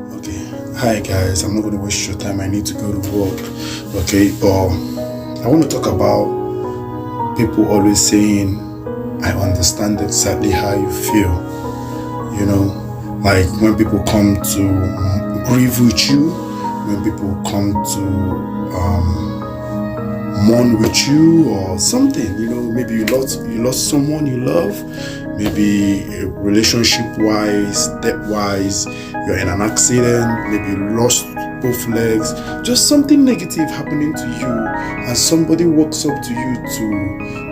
Okay. Hi guys, I'm not going to waste your time. I need to go to work. Okay, but I want to talk about people always saying, I understand exactly how you feel. You know, like when people come to grieve with you, when people come to mourn with you or something, maybe you lost someone you love, maybe relationship wise, debt wise, you're in an accident, maybe you lost both legs, just something negative happening to you, and somebody walks up to you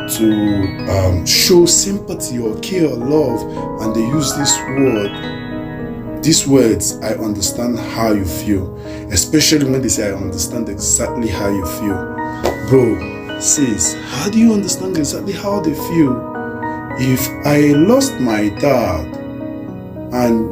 to show sympathy or care or love, and they use these words, I understand how you feel, especially when they say I understand exactly how you feel. Bro, sis, how do you understand exactly how they feel? If I lost my dad and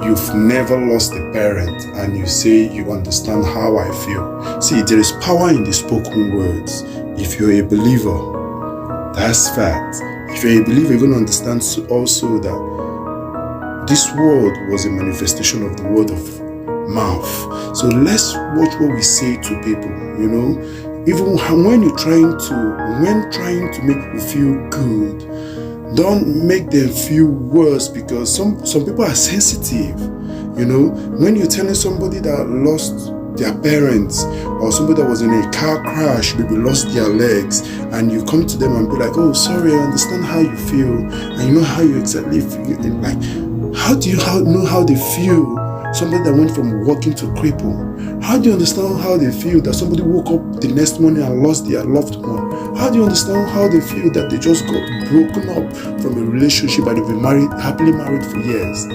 you've never lost a parent and you say you understand how I feel. See, there is power in the spoken words. If you're a believer, that's fact. If you're a believer, you're going to understand also that this word was a manifestation of the word of mouth. So let's watch what we say to people, even when trying to make people feel good, don't make them feel worse, because some people are sensitive. When you're telling somebody that lost their parents, or somebody that was in a car crash, maybe lost their legs, and you come to them and be like, oh, sorry, I understand how you feel, and you know how you exactly feel. Like, how do you know how they feel? Somebody that went from walking to cripple. How do you understand how they feel that somebody woke up the next morning and lost their loved one? How do you understand how they feel that they just got broken up from a relationship and they've been happily married for years?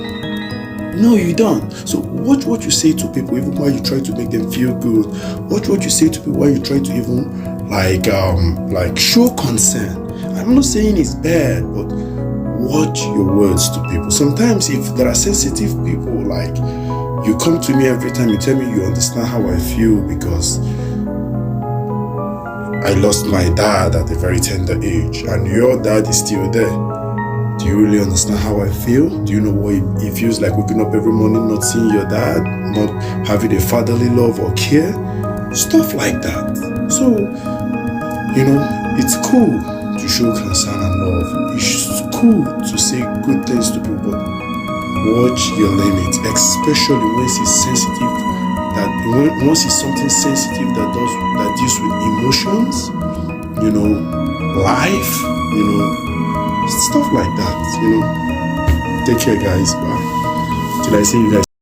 No, you don't. So watch what you say to people, even while you try to make them feel good. Watch what you say to people while you try to even like show concern. I'm not saying it's bad, but watch your words to people. Sometimes if there are sensitive people, like you come to me every time you tell me you understand how I feel because I lost my dad at a very tender age and your dad is still there. Do you really understand how I feel? Do you know what it feels like waking up every morning not seeing your dad, not having a fatherly love or care? Stuff like that. So, it's cool to show concern and love. It's cool to say good things to people, but watch your limits, especially when it's sensitive. Once it's something sensitive that deals with emotions, life, stuff like that. Take care, guys. Bye. Till I see you guys.